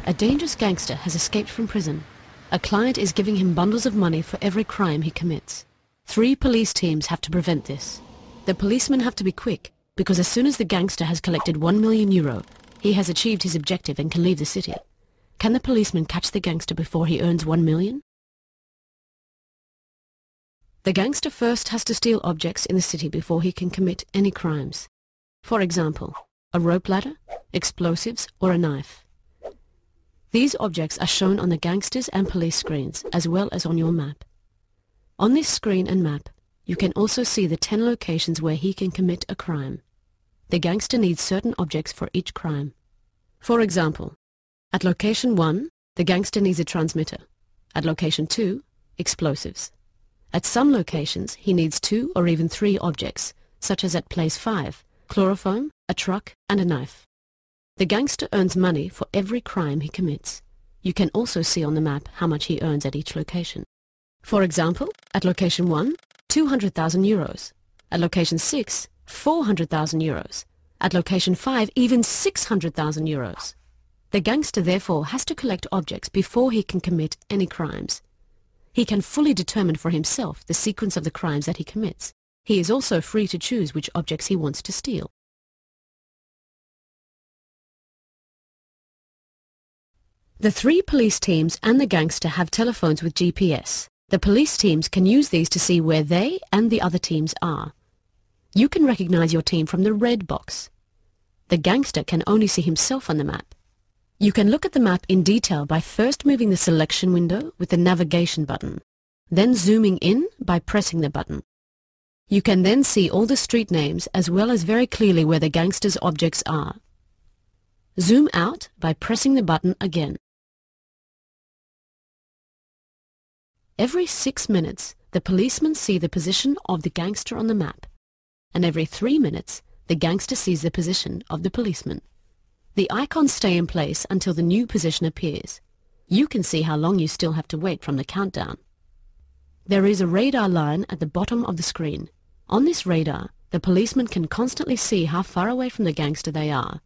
A dangerous gangster has escaped from prison. A client is giving him bundles of money for every crime he commits. 3 police teams have to prevent this. The policemen have to be quick, because as soon as the gangster has collected €1 million, he has achieved his objective and can leave the city. Can the policeman catch the gangster before he earns $1 million? The gangster first has to steal objects in the city before he can commit any crimes. For example, a rope ladder, explosives, or a knife. These objects are shown on the gangsters' and police screens, as well as on your map. On this screen and map, you can also see the 10 locations where he can commit a crime. The gangster needs certain objects for each crime. For example, at location 1, the gangster needs a transmitter. At location 2, explosives. At some locations, he needs 2 or even 3 objects, such as at place 5, chloroform, a truck, and a knife. The gangster earns money for every crime he commits. You can also see on the map how much he earns at each location. For example, at location 1, €200,000. At location 6, €400,000. At location 5, even €600,000. The gangster therefore has to collect objects before he can commit any crimes. He can fully determine for himself the sequence of the crimes that he commits. He is also free to choose which objects he wants to steal. The 3 police teams and the gangster have telephones with GPS. The police teams can use these to see where they and the other teams are. You can recognize your team from the red box. The gangster can only see himself on the map. You can look at the map in detail by first moving the selection window with the navigation button, then zooming in by pressing the button. You can then see all the street names as well as very clearly where the gangster's objects are. Zoom out by pressing the button again. Every 6 minutes, the policemen see the position of the gangster on the map, and every 3 minutes, the gangster sees the position of the policeman. The icons stay in place until the new position appears. You can see how long you still have to wait from the countdown. There is a radar line at the bottom of the screen. On this radar, the policeman can constantly see how far away from the gangster they are,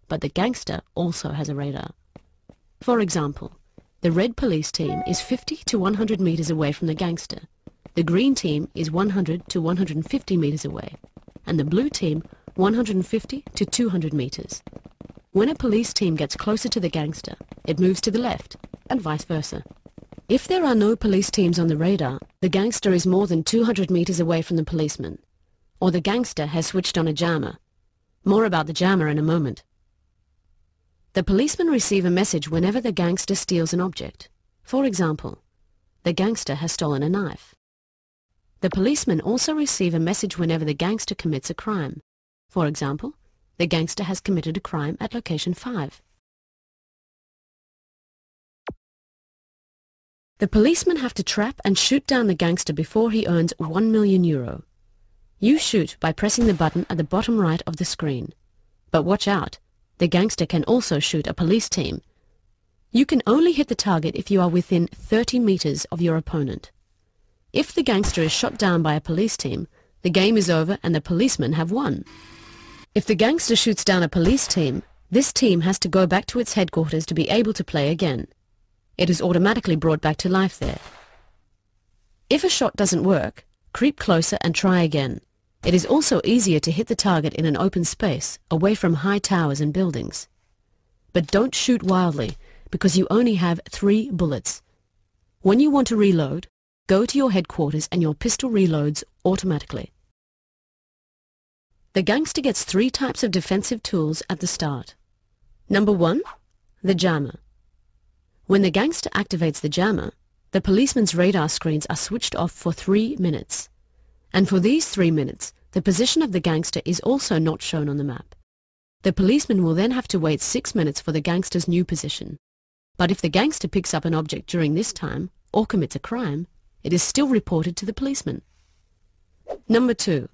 but the gangster also has a radar. For example, the red police team is 50 to 100 meters away from the gangster. The green team is 100 to 150 meters away, and the blue team 150 to 200 meters. When a police team gets closer to the gangster, it moves to the left, and vice versa. If there are no police teams on the radar, the gangster is more than 200 meters away from the policeman, or the gangster has switched on a jammer. More about the jammer in a moment. The policemen receive a message whenever the gangster steals an object. For example, the gangster has stolen a knife. The policemen also receive a message whenever the gangster commits a crime. For example, the gangster has committed a crime at location 5. The policemen have to trap and shoot down the gangster before he earns €1 million. You shoot by pressing the button at the bottom right of the screen. But watch out, the gangster can also shoot a police team. You can only hit the target if you are within 30 meters of your opponent. If the gangster is shot down by a police team, the game is over and the policemen have won. If the gangster shoots down a police team, this team has to go back to its headquarters to be able to play again. It is automatically brought back to life there. If a shot doesn't work, creep closer and try again. It is also easier to hit the target in an open space, away from high towers and buildings. But don't shoot wildly, because you only have 3 bullets. When you want to reload, go to your headquarters and your pistol reloads automatically. The gangster gets 3 types of defensive tools at the start. Number 1, the jammer. When the gangster activates the jammer, the policeman's radar screens are switched off for 3 minutes. And for these 3 minutes, the position of the gangster is also not shown on the map. The policeman will then have to wait 6 minutes for the gangster's new position. But if the gangster picks up an object during this time, or commits a crime, it is still reported to the policeman. Number 2,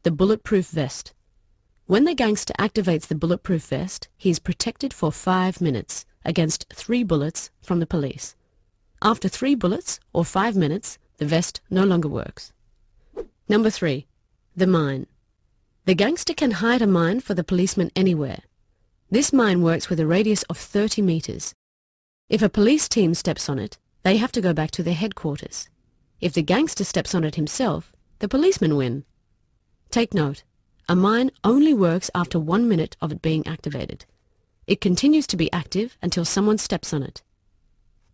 the bulletproof vest. When the gangster activates the bulletproof vest, he is protected for 5 minutes against 3 bullets from the police. After 3 bullets, or 5 minutes, the vest no longer works. Number 3, the mine. The gangster can hide a mine for the policeman anywhere. This mine works with a radius of 30 meters. If a police team steps on it, they have to go back to their headquarters. If the gangster steps on it himself, the policemen win. Take note, a mine only works after 1 minute of it being activated. It continues to be active until someone steps on it.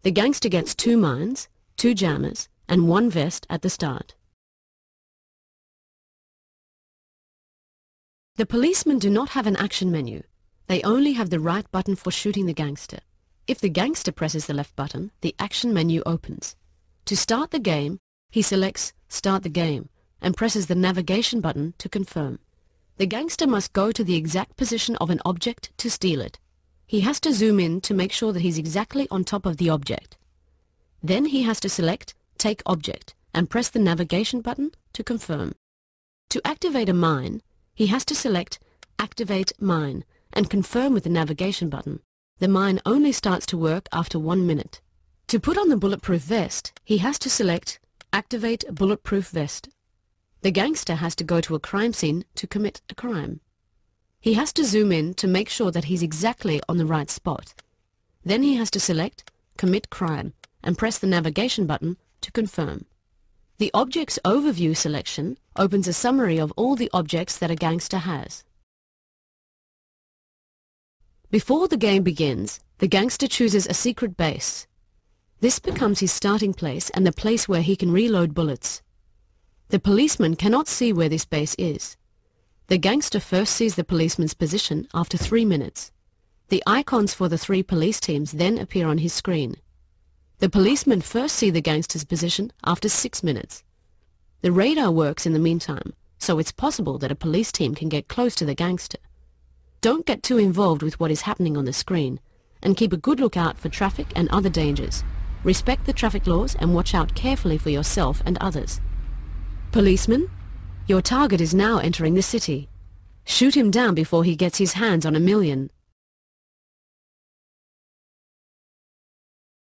The gangster gets 2 mines, 2 jammers, and 1 vest at the start. The policemen do not have an action menu. They only have the right button for shooting the gangster. If the gangster presses the left button, the action menu opens. To start the game, he selects Start the Game and presses the navigation button to confirm. The gangster must go to the exact position of an object to steal it. He has to zoom in to make sure that he's exactly on top of the object. Then he has to select Take Object and press the navigation button to confirm. To activate a mine, he has to select Activate Mine and confirm with the navigation button. The mine only starts to work after 1 minute. To put on the bulletproof vest, he has to select Activate Bulletproof Vest. The gangster has to go to a crime scene to commit a crime. He has to zoom in to make sure that he's exactly on the right spot. Then he has to select Commit Crime and press the navigation button to confirm. The Objects Overview selection opens a summary of all the objects that a gangster has. Before the game begins, the gangster chooses a secret base. This becomes his starting place and the place where he can reload bullets. The policeman cannot see where this base is. The gangster first sees the policeman's position after 3 minutes. The icons for the 3 police teams then appear on his screen. The policemen first see the gangster's position after 6 minutes. The radar works in the meantime, so it's possible that a police team can get close to the gangster. Don't get too involved with what is happening on the screen, and keep a good lookout for traffic and other dangers. Respect the traffic laws and watch out carefully for yourself and others. Policeman, your target is now entering the city. Shoot him down before he gets his hands on $1 million.